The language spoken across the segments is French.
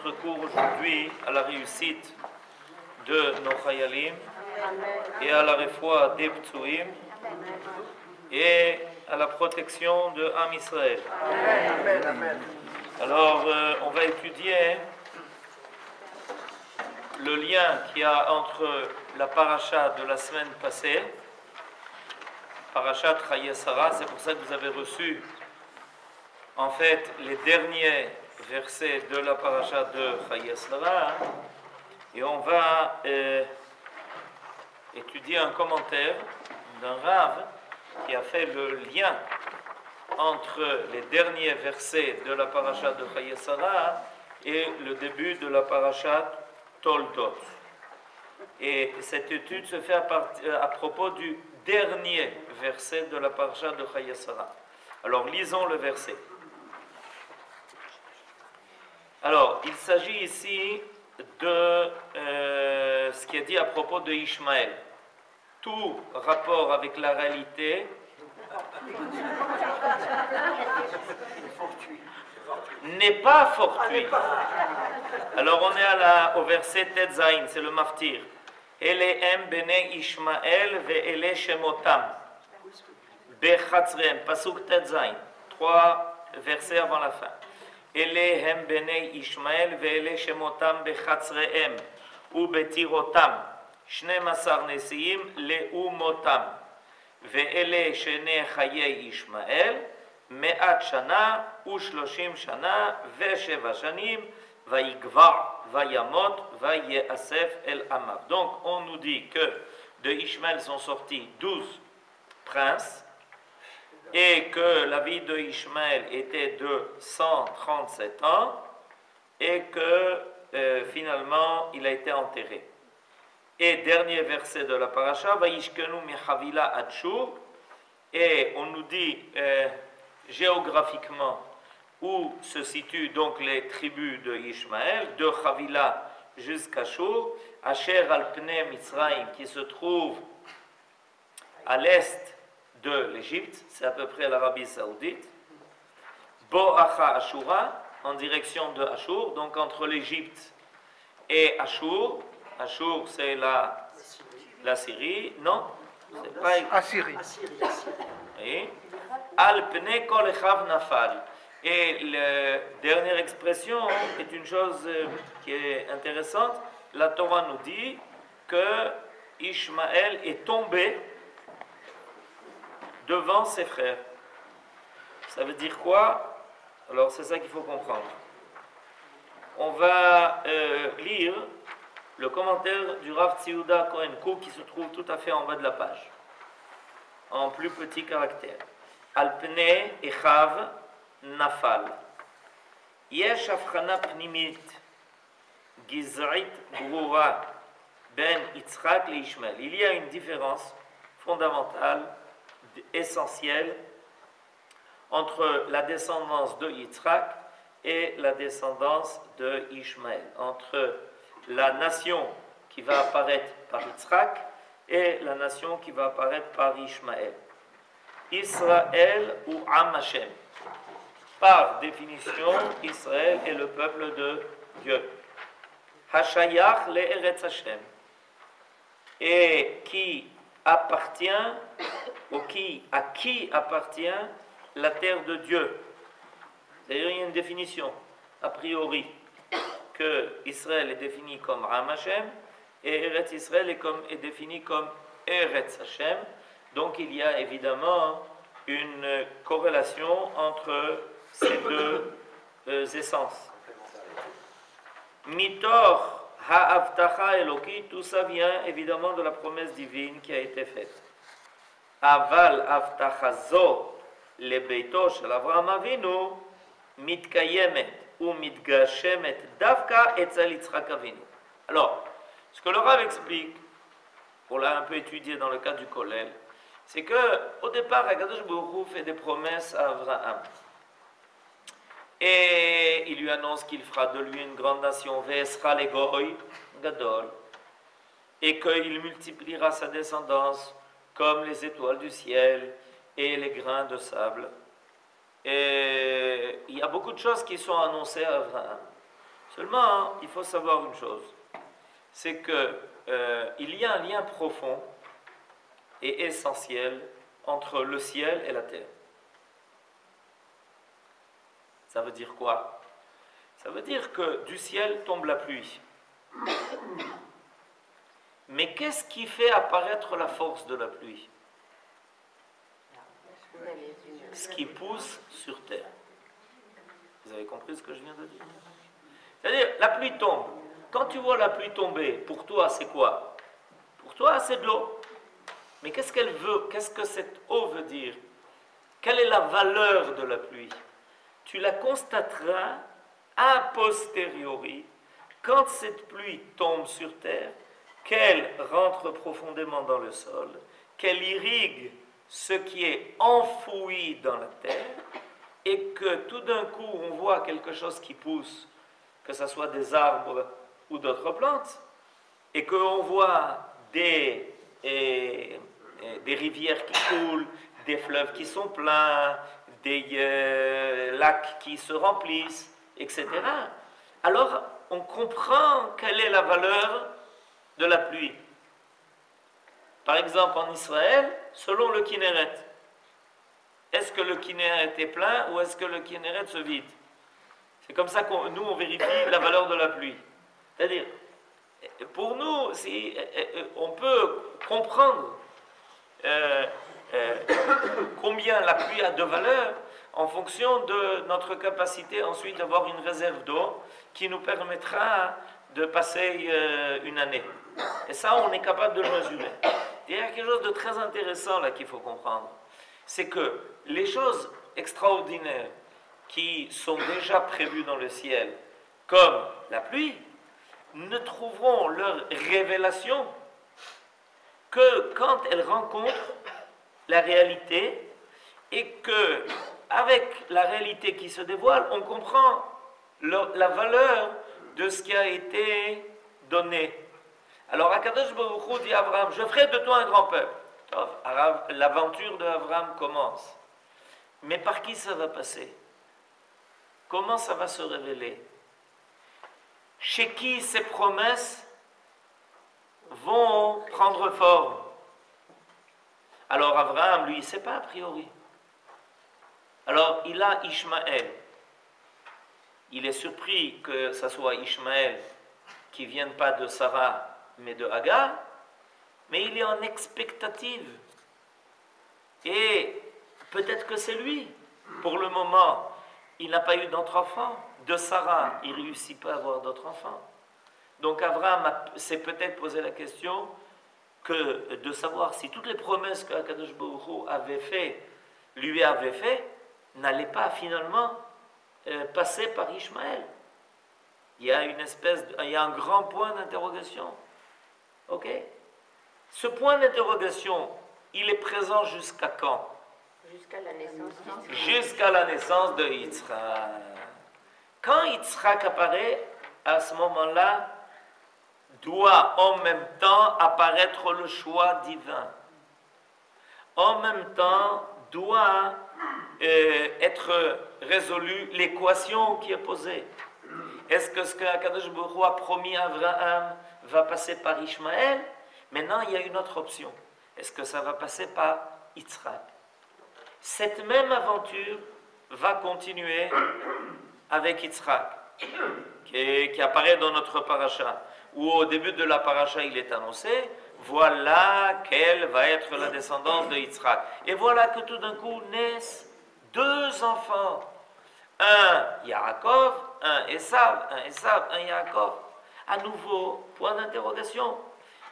notre cours aujourd'hui à la réussite de nos chayalim et à la réfoua des ptouim et à la protection de Am Israël. Alors, on va étudier le lien qu'il y a entre la paracha de la semaine passée, parachat Chayei Sarah, c'est pour ça que vous avez reçu en fait les derniers versets de la paracha de Chayei Sarah, et on va étudier un commentaire d'un Rav qui a fait le lien entre les derniers versets de la paracha de Chayei Sarah et le début de la paracha Toldot. Et cette étude se fait à propos du dernier verset de la paracha de Chayei Sarah. Alors, lisons le verset. Alors, il s'agit ici de ce qui est dit à propos de Ishmaël. Tout rapport avec la réalité n'est pas fortuit. Alors, on est au verset Tetzaïn, c'est le maftir. Elehem bene Ishmael ve'ele shemotam. Bechatzrehem, pasuk Tetzaïn. 3 versets avant la fin. Elehem bene Ishmael ve'ele shemotam bechatzrehem. U betirotam. 12 נשיאים לאומותם, ואלה שני חיי ישמעאל, 100 שנה ו30 שנה ו7 שנים, ויגבר וימות ויאסף אל עמיו. Donc on nous dit que de Ishmaël sont sortis 12 princes, et que la vie de Ishmaël était de 137 ans, et que finalement il a été enterré. Et dernier verset de la paracha, Vayishkenu mechavila ad Shur, et on nous dit géographiquement où se situent donc les tribus de Ishmaël, de Chavila jusqu'à Shur, Asher al pnei Mitzrayim, qui se trouve à l'est de l'Égypte, c'est à peu près l'Arabie Saoudite, Bo'acha Ashura, en direction de Ashur, donc entre l'Égypte et Ashur. Ashur, c'est la Syrie. Non, c'est pas Assyrie. Oui. Al pnei kol echav nafal. Et la dernière expression est une chose qui est intéressante. La Torah nous dit que Ishmaël est tombé devant ses frères. Ça veut dire quoi? Alors c'est ça qu'il faut comprendre. On va lire le commentaire du Rav Tziyuda Cohen Kook qui se trouve tout à fait en bas de la page, en plus petit caractère. Al pnei echav nafal. Yesh avchana pnimit gizrit brura ben Yitzhak le Ishmael. Il y a une différence fondamentale, essentielle, entre la descendance de Yitzhak et la descendance de Ishmael, entre la nation qui va apparaître par Yitzhak et la nation qui va apparaître par Ishmaël. Israël ou Am Hashem. Par définition, Israël est le peuple de Dieu. Hashayach le Eretz Hashem. Et qui appartient, ou à qui appartient la terre de Dieu. C'est-à-dire, il y a une définition, a priori, que Israël est défini comme Am Hashem et Eretz Israël est défini comme Eretz Hashem. Donc il y a évidemment une corrélation entre ces deux essences. Mitor ha'avtacha Eloki, tout ça vient évidemment de la promesse divine qui a été faite. Aval avtachazo le beito shel Avraham Avinu mitkayemet. Alors, ce que le Rav explique, pour l'a un peu étudié dans le cas du Kollel, c'est que au départ, Akadosh Baruch Hu fait des promesses à Abraham. Et il lui annonce qu'il fera de lui une grande nation, Ve'esra le goy gadol, et qu'il multipliera sa descendance comme les étoiles du ciel et les grains de sable. Et il y a beaucoup de choses qui sont annoncées à Abraham. Seulement, il faut savoir une chose, c'est que il y a un lien profond et essentiel entre le ciel et la terre. Ça veut dire quoi? Ça veut dire que du ciel tombe la pluie. Mais qu'est-ce qui fait apparaître la force de la pluie? Ce qui pousse sur terre. Vous avez compris ce que je viens de dire? C'est-à-dire, la pluie tombe. Quand tu vois la pluie tomber, pour toi, c'est quoi? Pour toi, c'est de l'eau. Mais qu'est-ce qu'elle veut? Qu'est-ce que cette eau veut dire? Quelle est la valeur de la pluie? Tu la constateras a posteriori, quand cette pluie tombe sur terre, qu'elle rentre profondément dans le sol, qu'elle irrigue ce qui est enfoui dans la terre, et que tout d'un coup on voit quelque chose qui pousse, que ce soit des arbres ou d'autres plantes, et qu'on voit des rivières qui coulent, des fleuves qui sont pleins, des lacs qui se remplissent, etc. Alors, on comprend quelle est la valeur de la pluie. Par exemple, en Israël, selon le Kinneret, est-ce que le Kinneret est plein ou est-ce que le Kinneret se vide? C'est comme ça qu'on nous, on vérifie la valeur de la pluie. C'est-à-dire, pour nous, on peut comprendre combien la pluie a de valeur en fonction de notre capacité ensuite d'avoir une réserve d'eau qui nous permettra de passer une année. Et ça, on est capable de le mesurer. Il y a quelque chose de très intéressant là qu'il faut comprendre. C'est que les choses extraordinaires qui sont déjà prévues dans le ciel, comme la pluie, ne trouveront leur révélation que quand elles rencontrent la réalité et que, avec la réalité qui se dévoile, on comprend la valeur de ce qui a été donné. Alors, Akadosh Baruch Hu dit à Abraham, je ferai de toi un grand peuple. L'aventure d'Abraham commence. Mais par qui ça va passer? Comment ça va se révéler? Chez qui ces promesses vont prendre forme? Alors Abraham, lui, il ne sait pas a priori. Alors il a Ishmaël. Il est surpris que ce soit Ishmaël qui ne vienne pas de Sarah, mais de Hagar, mais il est en expectative. Et peut-être que c'est lui. Pour le moment, il n'a pas eu d'autres enfants. De Sarah, il ne réussit pas à avoir d'autres enfants. Donc Abraham s'est peut-être posé la question que de savoir si toutes les promesses que Akadosh Baruch Hu lui avait fait, n'allaient pas finalement passer par Ishmaël. Il y a un grand point d'interrogation. Ok? Ce point d'interrogation, il est présent jusqu'à quand? Jusqu'à la naissance d'Yitzhak. Jusqu'à la naissance de Yitzhak. Quand Yitzhak apparaît, à ce moment-là, doit en même temps apparaître le choix divin. En même temps, doit être résolue l'équation qui est posée. Est-ce que ce qu'Akadosh Baruch Hu a promis à Abraham va passer par Ishmaël? Maintenant, il y a une autre option. Est-ce que ça va passer par Yitzhak? Cette même aventure va continuer avec Yitzhak, qui apparaît dans notre paracha, où au début de la paracha, il est annoncé, voilà quelle va être la descendance de Yitzhak. Et voilà que tout d'un coup naissent deux enfants, un Yaakov, un Esav, un Yaakov. À nouveau, point d'interrogation.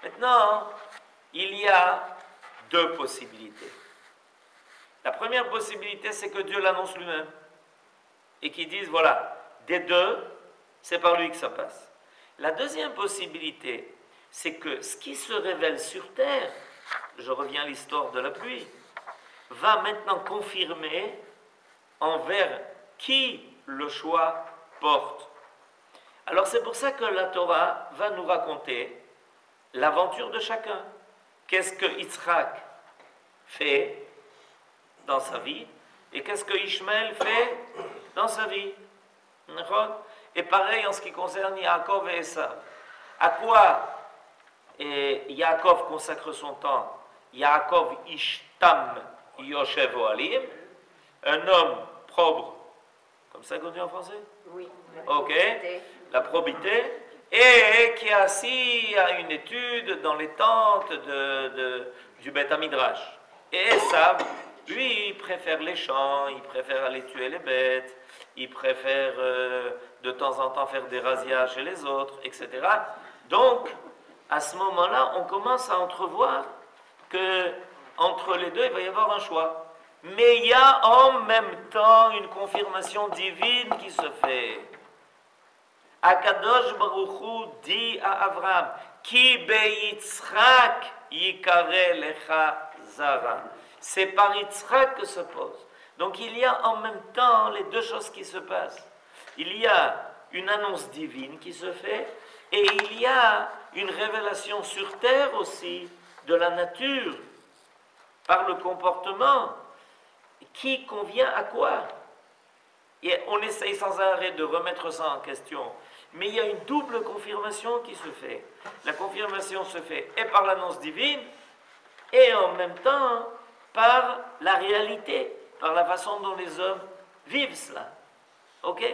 Maintenant, il y a deux possibilités. La première possibilité, c'est que Dieu l'annonce lui-même et qu'il dise, voilà, des deux, c'est par lui que ça passe. La deuxième possibilité, c'est que ce qui se révèle sur terre, je reviens à l'histoire de la pluie, va maintenant confirmer envers qui le choix porte. Alors c'est pour ça que la Torah va nous raconter l'aventure de chacun. Qu'est-ce que Yitzhak fait dans sa vie et qu'est-ce que Ishmaël fait dans sa vie. Et pareil en ce qui concerne Yaakov et Esav. À quoi Yaakov consacre son temps? Yaakov ishtam yoshev ohalim, un homme probre, comme ça qu'on dit en français? Oui. Ok, la probité, et qui est assis à une étude dans les tentes du Beth Midrash. Et Esav, lui, il préfère les champs, il préfère aller tuer les bêtes, il préfère de temps en temps faire des razzias chez les autres, etc. Donc, à ce moment-là, on commence à entrevoir que entre les deux, il va y avoir un choix. Mais il y a en même temps une confirmation divine qui se fait. Akadosh Baruch Hu dit à Abraham, Ki beYitzchak yikare lecha zara. C'est par Yitzchak que se pose. Donc il y a en même temps les deux choses qui se passent. Il y a une annonce divine qui se fait et il y a une révélation sur terre aussi de la nature par le comportement qui convient à quoi. Et on essaye sans arrêt de remettre ça en question. Mais il y a une double confirmation qui se fait. La confirmation se fait et par l'annonce divine et en même temps par la réalité, par la façon dont les hommes vivent cela. Ok?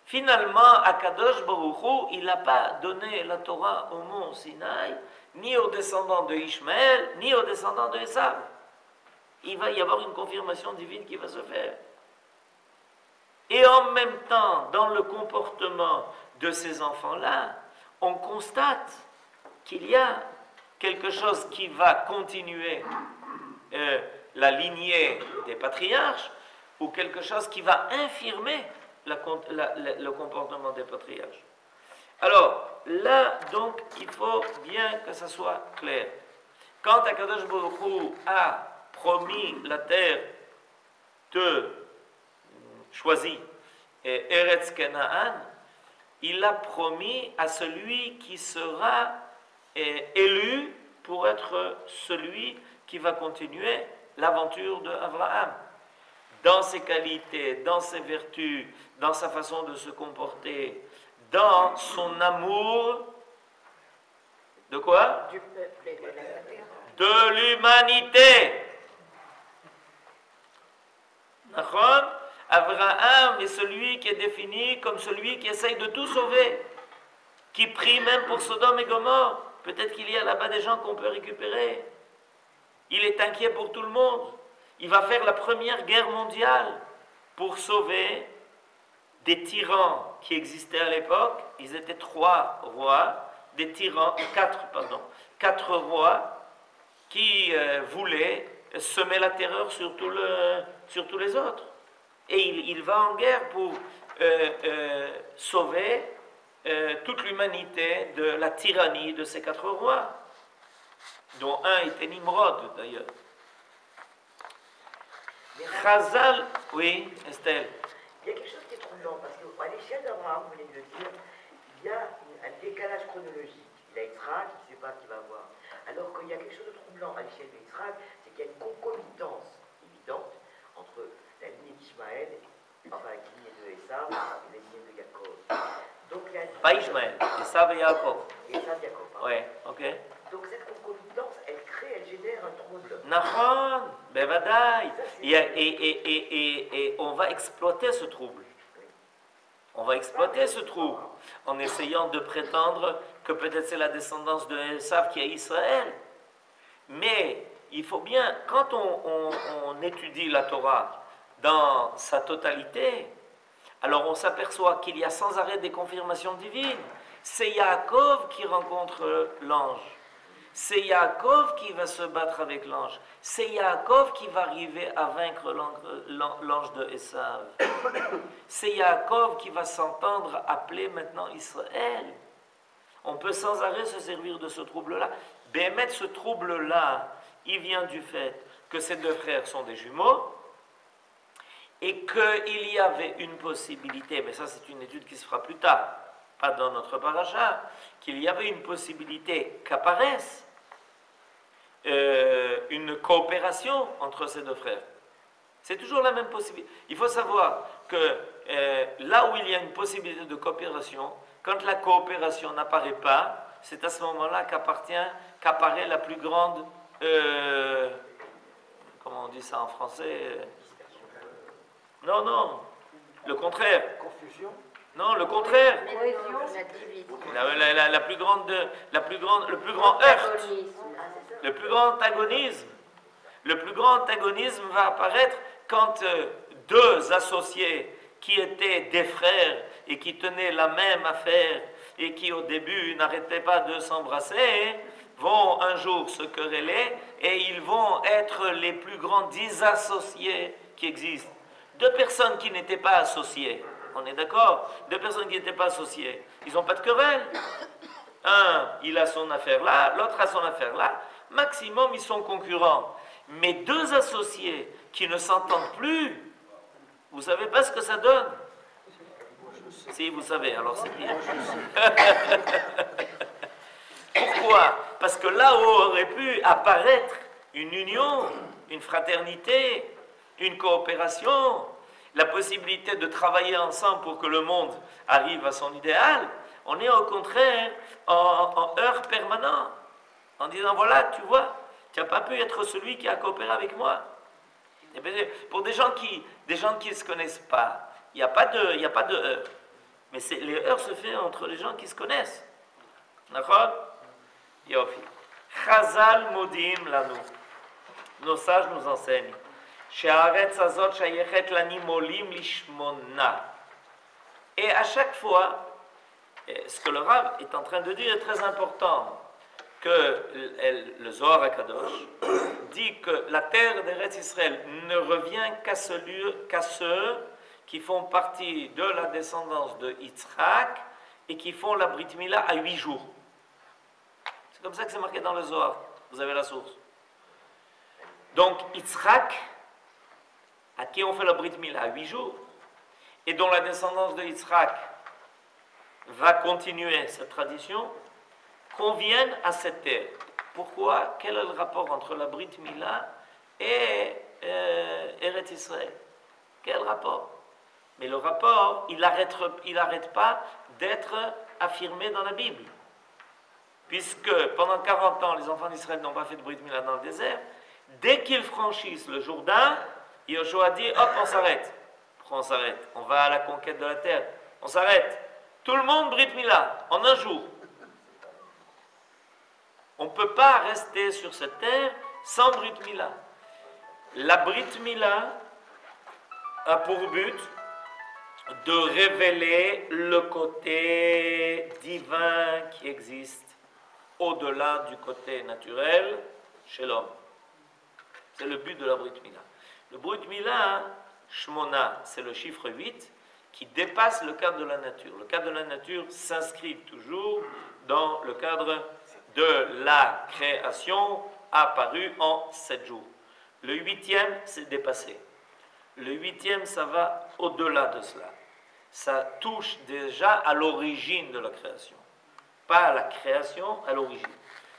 Finalement, Akadosh Baruch Hu, il n'a pas donné la Torah au mont Sinaï, ni aux descendants de Ishmaël, ni aux descendants de Esav. Il va y avoir une confirmation divine qui va se faire. Et en même temps, dans le comportement de ces enfants-là, on constate qu'il y a quelque chose qui va continuer la lignée des patriarches ou quelque chose qui va infirmer le comportement des patriarches. Alors, là, donc, il faut bien que ça soit clair. Quand Akadosh Baruch Hu a promis la terre choisie, Eretz Canaan, il a promis à celui qui sera élu pour être celui qui va continuer l'aventure d'Abraham. Dans ses qualités, dans ses vertus, dans sa façon de se comporter, dans son amour, de quoi? Du peuple et de la terre. De l'humanité. Abraham est celui qui est défini comme celui qui essaye de tout sauver, qui prie même pour Sodome et Gomorrhe. Peut-être qu'il y a là-bas des gens qu'on peut récupérer. Il est inquiet pour tout le monde. Il va faire la première guerre mondiale pour sauver des tyrans qui existaient à l'époque. Ils étaient 3 rois, des tyrans, 4 rois qui voulaient semer la terreur sur tous les autres. Et il va en guerre pour sauver toute l'humanité de la tyrannie de ces 4 rois, dont un était Nimrod d'ailleurs. Chazal, oui, Estelle. Il y a quelque chose qui est troublant, parce qu'à l'échelle d'Abraham, vous venez de le dire, il y a un décalage chronologique. Il a Yitzhak, il ne sait pas qui va avoir. Alors qu'il y a quelque chose de troublant à l'échelle de Yitzhak, c'est qu'il y a une concomitance évidente entre la lignée d'Ishmaël, enfin la lignée de Esav et la lignée de Yaakov. Donc il y a Pas Ishmaël, Esav et Yaakov. Esav, Yaakov, pardon. Oui, ok. Donc cette concomitance, elle génère un trouble. Nahon, bevadaï. Et on va exploiter ce trouble. On va exploiter ce trouble en essayant de prétendre que peut-être c'est la descendance de Esav qui est Israël. Mais il faut bien, quand on étudie la Torah dans sa totalité, alors on s'aperçoit qu'il y a sans arrêt des confirmations divines. C'est Yaakov qui rencontre l'ange. C'est Yaakov qui va se battre avec l'ange. C'est Yaakov qui va arriver à vaincre l'ange de Esav. C'est Yaakov qui va s'entendre appeler maintenant Israël. On peut sans arrêt se servir de ce trouble-là. Bémet, ce trouble-là, il vient du fait que ces 2 frères sont des jumeaux et qu'il y avait une possibilité, mais ça c'est une étude qui se fera plus tard, pas dans notre paracha, qu'il y avait une possibilité qu'apparaisse une coopération entre ces 2 frères. C'est toujours la même possibilité. Il faut savoir que là où il y a une possibilité de coopération, quand la coopération n'apparaît pas, c'est à ce moment-là qu'apparaît la plus grande, comment on dit ça en français? Non, non, le contraire. Confusion. Non, le contraire. La division. Le plus grand heurt, le plus grand antagonisme. Le plus grand antagonisme va apparaître quand deux associés qui étaient des frères et qui tenaient la même affaire et qui au début n'arrêtaient pas de s'embrasser, vont un jour se quereller et ils vont être les plus grands disassociés qui existent. Deux personnes qui n'étaient pas associées, on est d'accord? Deux personnes qui n'étaient pas associées, ils n'ont pas de querelle. Un, il a son affaire là, l'autre a son affaire là. Maximum, ils sont concurrents. Mais deux associés qui ne s'entendent plus, vous ne savez pas ce que ça donne? Si, vous savez, alors c'est bien. Pourquoi? Parce que là où aurait pu apparaître une union, une fraternité, une coopération, la possibilité de travailler ensemble pour que le monde arrive à son idéal, on est au contraire en heurt permanent, en disant voilà, tu vois, tu n'as pas pu être celui qui a coopéré avec moi. Et bien, pour des gens qui ne se connaissent pas, il n'y a pas de heurt. Mais les heurts se font entre les gens qui se connaissent. D'accord? Yofi. Chazal modim lanu. Nos sages nous enseignent. She'aretz azot shayechet lani molim lishmona. Et à chaque fois, ce que le Rav est en train de dire est très important. Que le Zohar HaKadosh dit que la terre d'Eretz Israël ne revient qu'à ceux qui font partie de la descendance de Yitzhak et qui font la Brit Mila à 8 jours. C'est comme ça que c'est marqué dans le Zohar. Vous avez la source. Donc Yitzhak, à qui on fait la Brit Mila à 8 jours, et dont la descendance de Yitzhak va continuer cette tradition, conviennent à cette terre. Pourquoi? Quel est le rapport entre la Brit Mila et Eretz Israël? Quel rapport? Mais le rapport, il n'arrête pas d'être affirmé dans la Bible. Puisque pendant 40 ans, les enfants d'Israël n'ont pas fait de Brit Mila dans le désert, dès qu'ils franchissent le Jourdain, Yoshua dit, hop, on s'arrête. Pourquoi on s'arrête? On va à la conquête de la terre. On s'arrête. Tout le monde Brit Mila, en un jour. On ne peut pas rester sur cette terre sans Brit Mila. La Brit Mila a pour but de révéler le côté divin qui existe au-delà du côté naturel chez l'homme. C'est le but de la Brit Mila. Le Brit Mila, Shmona, c'est le chiffre 8 qui dépasse le cadre de la nature. Le cadre de la nature s'inscrit toujours dans le cadre de la création apparue en 7 jours. Le 8e, c'est dépassé. Le 8e, ça va au-delà de cela. Ça touche déjà à l'origine de la création. Pas à la création, à l'origine.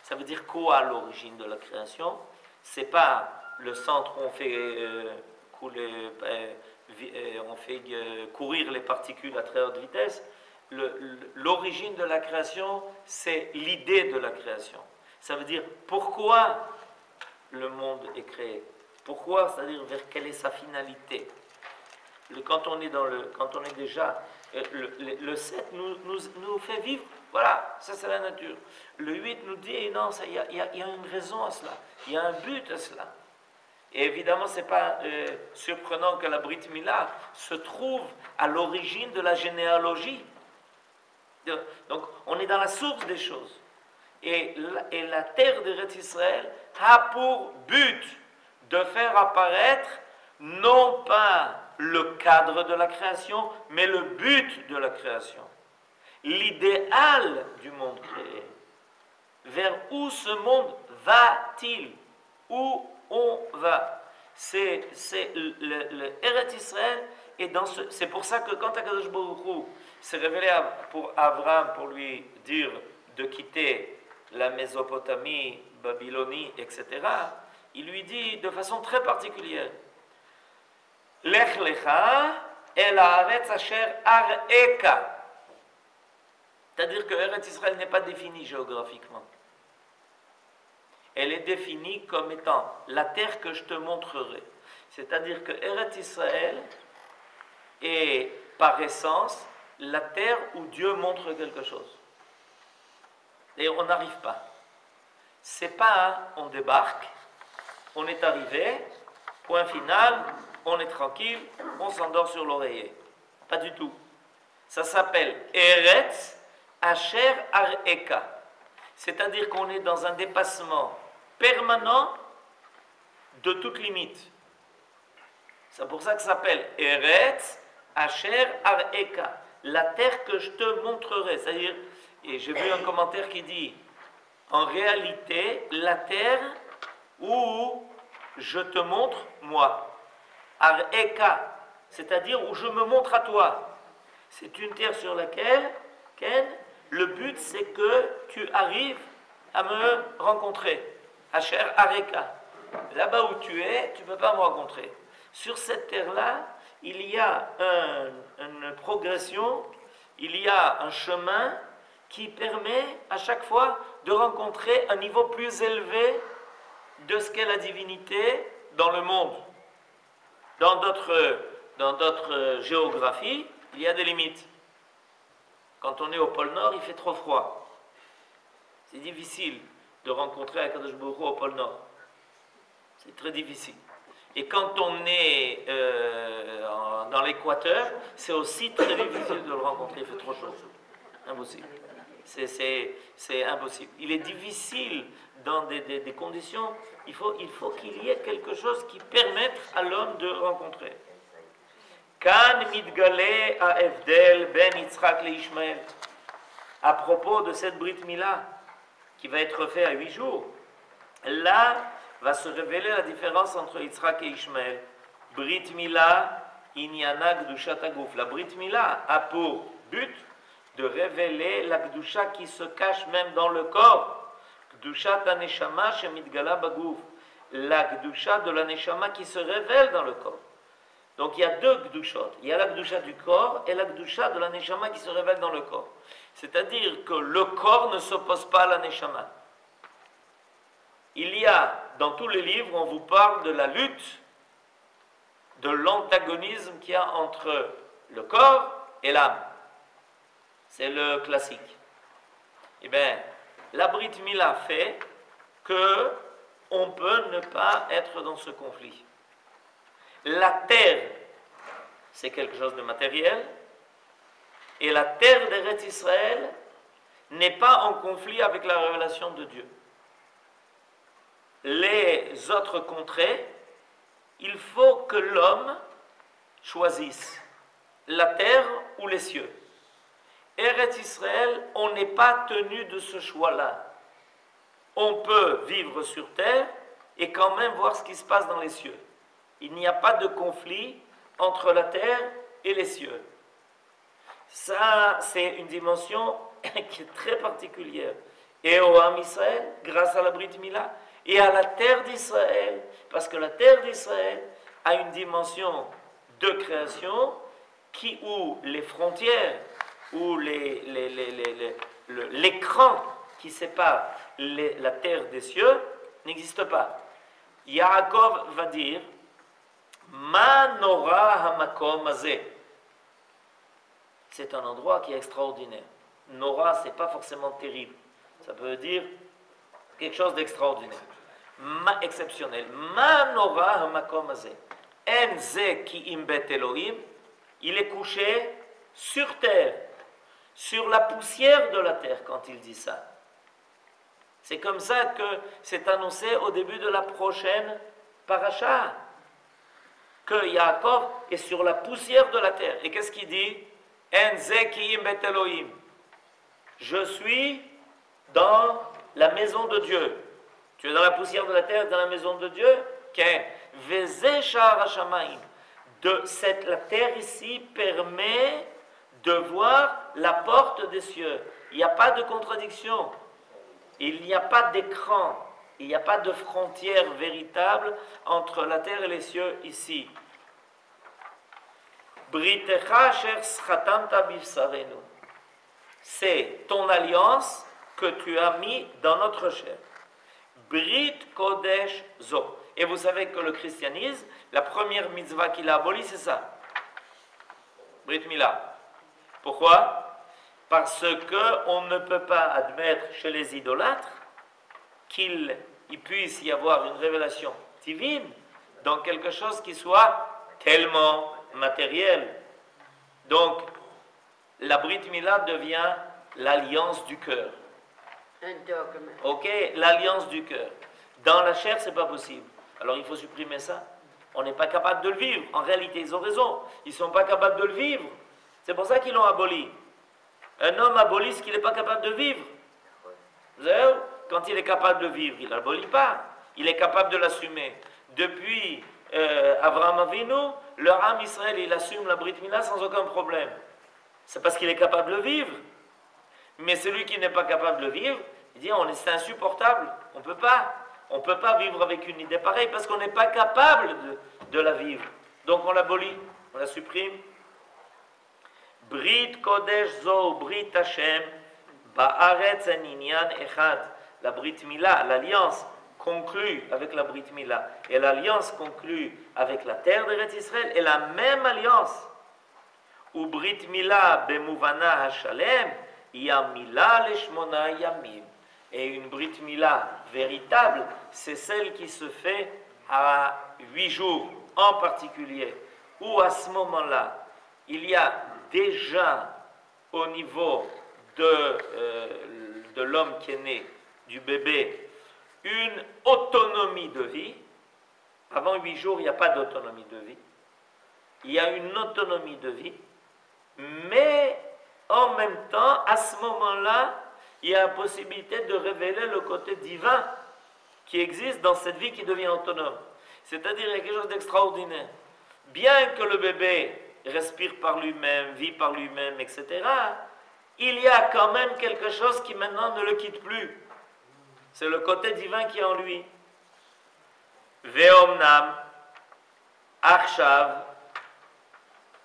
Ça veut dire quoi l'origine de la création? C'est pas le centre où on fait courir les particules à très haute vitesse. L'origine de la création, c'est l'idée de la création. Ça veut dire pourquoi le monde est créé. Pourquoi, c'est-à-dire vers quelle est sa finalité. Quand on est déjà... Le 7 nous fait vivre, voilà, ça c'est la nature. Le 8 nous dit, non, il y a une raison à cela, il y a un but à cela. Et évidemment, ce n'est pas surprenant que la Brit Mila se trouve à l'origine de la généalogie. Donc, on est dans la source des choses. Et la terre d'Eretz Israël a pour but de faire apparaître non pas le cadre de la création, mais le but de la création. L'idéal du monde créé. Vers où ce monde va-t-il? Où on va? C'est le Eretz Israël. Et c'est pour ça que quand Akadosh Baruch Hu s'est révélé pour Abraham pour lui dire de quitter la Mésopotamie, Babylonie, etc., il lui dit de façon très particulière, Lech lecha el haaretz asher ar'eka. C'est-à-dire que Eretz Israël n'est pas définie géographiquement. Elle est définie comme étant la terre que je te montrerai. C'est-à-dire que Eretz Israël est par essence la terre où Dieu montre quelque chose. Et on n'arrive pas. C'est pas on débarque, on est arrivé, point final, on est tranquille, on s'endort sur l'oreiller. Pas du tout. Ça s'appelle Eretz Asher Ar'eka. C'est-à-dire qu'on est dans un dépassement permanent de toute limite. C'est pour ça que ça s'appelle Eretz Asher Ar'eka. La terre que je te montrerai. C'est-à-dire, et j'ai vu un commentaire qui dit, en réalité, la terre où je te montre, moi. Ar'eka, c'est-à-dire où je me montre à toi. C'est une terre sur laquelle, Ken, le but c'est que tu arrives à me rencontrer. Asher Ar'eka. Là-bas où tu es, tu ne peux pas me rencontrer. Sur cette terre-là, il y a une progression, il y a un chemin qui permet à chaque fois de rencontrer un niveau plus élevé de ce qu'est la divinité dans le monde. Dans d'autres géographies, il y a des limites. Quand on est au pôle Nord, il fait trop froid. C'est difficile de rencontrer Akadosh Baruch Hu au pôle Nord. C'est très difficile. Et quand on est dans l'équateur, c'est aussi très difficile de le rencontrer, il fait trop chaud. Impossible. C'est impossible. Il est difficile dans des conditions, il faut qu'il y ait quelque chose qui permette à l'homme de rencontrer. Kan mitgale ha'evdel ben Yitzhak le Ishmael. À propos de cette Brit Mila, qui va être faite à 8 jours, là va se révéler la différence entre Yitzhak et Ishmael. Brit Mila, Inyana Gdushat Aguf. La Brit Mila a pour but de révéler la Gdusha qui se cache même dans le corps. Gdushat Aneshama Shemitgala Baguf. La Gdusha de la Neshama qui se révèle dans le corps. Donc il y a deux Gdushot. Il y a la Gdusha du corps et la Gdusha de la Neshama qui se révèle dans le corps. C'est-à-dire que le corps ne s'oppose pas à la Neshama. Il y a, dans tous les livres, on vous parle de la lutte, de l'antagonisme qu'il y a entre le corps et l'âme. C'est le classique. Eh bien, la Brit Mila fait que on peut ne pas être dans ce conflit. La terre, c'est quelque chose de matériel, et la terre d'Eretz Israël n'est pas en conflit avec la révélation de Dieu. Les autres contrées, il faut que l'homme choisisse la terre ou les cieux. Eretz Israël, on n'est pas tenu de ce choix-là. On peut vivre sur terre et quand même voir ce qui se passe dans les cieux. Il n'y a pas de conflit entre la terre et les cieux. Ça, c'est une dimension qui est très particulière. Et au Ham Israël, grâce à la Brit Mila, et à la terre d'Israël, parce que la terre d'Israël a une dimension de création où les frontières, où l'écran qui sépare la terre des cieux n'existe pas. Yaakov va dire Ma nora hamakom hazeh. C'est un endroit qui est extraordinaire. Nora, c'est pas forcément terrible. Ça veut dire quelque chose d'extraordinaire. Exceptionnel. Ma nora hamakom hazeh. En ze ki im bet Elohim. Il est couché sur terre, sur la poussière de la terre quand il dit ça. C'est comme ça que c'est annoncé au début de la prochaine paracha. Que Yaakov est sur la poussière de la terre. Et qu'est-ce qu'il dit? En ze ki im bet Elohim. Je suis dans la maison de Dieu. Tu es dans la poussière de la terre, dans la maison de Dieu? La terre ici permet de voir la porte des cieux. Il n'y a pas de contradiction. Il n'y a pas d'écran. Il n'y a pas de frontière véritable entre la terre et les cieux ici. Britecha asher schatamta bivsarenu. C'est ton alliance que tu as mis dans notre chair. Brit Kodesh Zo. Et vous savez que le christianisme, la première mitzvah qu'il a abolie, c'est ça. Brit Mila. Pourquoi? Parce qu'on ne peut pas admettre chez les idolâtres qu'il puisse y avoir une révélation divine dans quelque chose qui soit tellement matériel. Donc, la Brit Mila devient l'alliance du cœur. Un dogme. Ok, l'alliance du cœur. Dans la chair, c'est pas possible. Alors il faut supprimer ça. On n'est pas capable de le vivre. En réalité, ils ont raison. Ils ne sont pas capables de le vivre. C'est pour ça qu'ils l'ont aboli. Un homme abolit ce qu'il n'est pas capable de vivre. Vous savez, quand il est capable de vivre, il n'abolit pas. Il est capable de l'assumer. Depuis Avraham Avinu, le Ham Israël, il assume la Brit Mila sans aucun problème. C'est parce qu'il est capable de vivre. Mais celui qui n'est pas capable de vivre, il dit c'est insupportable, on ne peut pas vivre avec une idée pareille parce qu'on n'est pas capable de la vivre. Donc on l'abolit, on la supprime. Brit Kodesh Zo, Brit Hashem, Ba'aretz Aninyan Echad. La Brit Mila, l'alliance conclue avec la Brit Mila et l'alliance conclue avec la terre d'Eretz Israël est la même alliance. Ou Brit Mila Bemuvana Hashalem, Yamila Leshmona Yamim. Et une Brit Mila véritable, c'est celle qui se fait à 8 jours en particulier, où à ce moment-là, il y a déjà au niveau de l'homme qui est né, du bébé, une autonomie de vie. Avant 8 jours, il n'y a pas d'autonomie de vie. Il y a une autonomie de vie, mais en même temps, à ce moment-là, il y a la possibilité de révéler le côté divin qui existe dans cette vie qui devient autonome. C'est-à-dire, il y a quelque chose d'extraordinaire. Bien que le bébé respire par lui-même, vit par lui-même, etc., il y a quand même quelque chose qui maintenant ne le quitte plus. C'est le côté divin qui est en lui. Ve'omnam, achshav,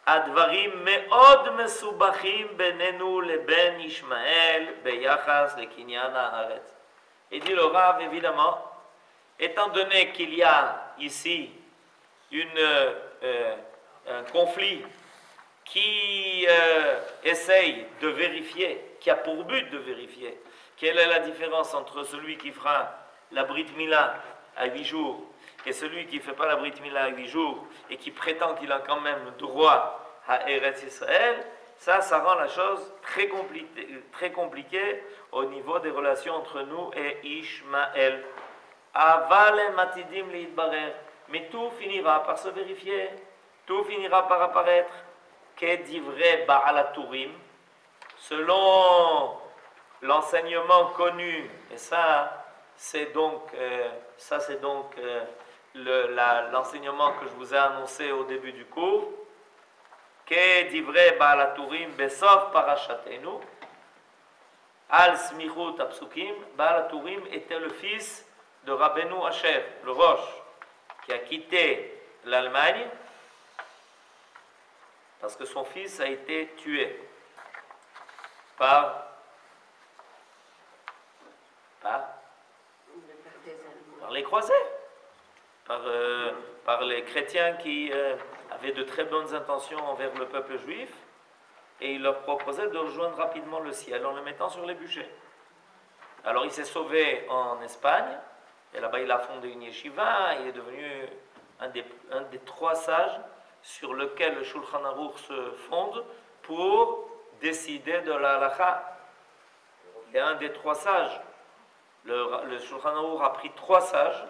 הדברים מאוד מסובכים בינינו לבין ישמעאל ביחס לקניין הארץ. Et dit le Rav, évidemment, étant donné qu'il y a ici un conflit qui essaye de vérifier, qui a pour but de vérifier quelle est la différence entre celui qui fera la Brit Mila à 8 jours et celui qui ne fait pas la Brit Mila à 8 jours et qui prétend qu'il a quand même droit à Eretz Israël, ça rend la chose très compliquée au niveau des relations entre nous et Ishmaël. Aval matidim liitbarer, mais tout finira par se vérifier, tout finira par apparaître. Kedivre ba'alaturim, selon l'enseignement connu, et ça c'est donc l'enseignement que je vous ai annoncé au début du cours. Kedivre ba'alaturim besof parashatenu, al smichut apsukim. Ba'alaturim était le fils de Rabbeinu Asher, le Rosh, qui a quitté l'Allemagne parce que son fils a été tué par les croisés, par les chrétiens qui avaient de très bonnes intentions envers le peuple juif, et il leur proposait de rejoindre rapidement le ciel en le mettant sur les bûchers. Alors il s'est sauvé en Espagne, et là-bas il a fondé une yeshiva, il est devenu un des 3 sages sur lequel le Shulchan Aruch se fonde pour décider de la halakha. Il est un des 3 sages. Le Shulchan Aruch a pris 3 sages,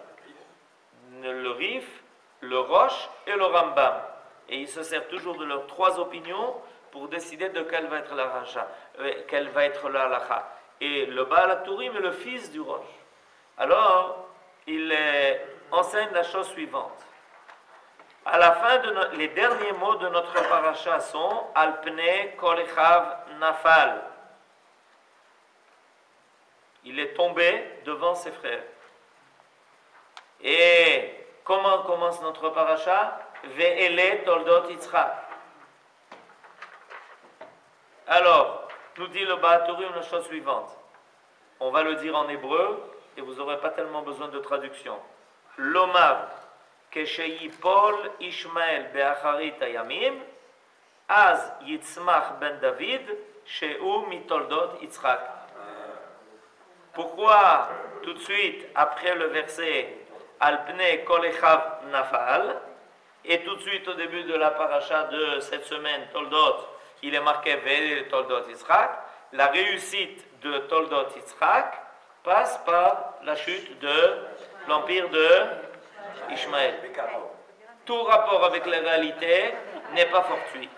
le Rif, le Rosh et le Rambam. Et il se sert toujours de leurs 3 opinions pour décider de quelle va être la halakha. Et le Baal HaTurim est le fils du Rosh. Alors, il enseigne la chose suivante. À la fin les derniers mots de notre paracha sont Alpne kol echav nafal. Il est tombé devant ses frères. Et comment commence notre paracha? Ve'ele toldot Yitzchak. Alors, nous dit le Ba'aturim la chose suivante. On va le dire en hébreu et vous n'aurez pas tellement besoin de traduction. Lomar, Kesheyipol Ishmael Be'acharit Ayamim, Az Yitzmach ben David, Sheu Mitoldot Yitzhak. Pourquoi tout de suite après le verset Alpne Kol Echav Nafal et tout de suite au début de la paracha de cette semaine Toldot, il est marqué Ve'el Toldot Yitzhak. La réussite de Toldot Yitzhak passe par la chute de l'empire de Ishmaël. Tout rapport avec la réalité n'est pas fortuit.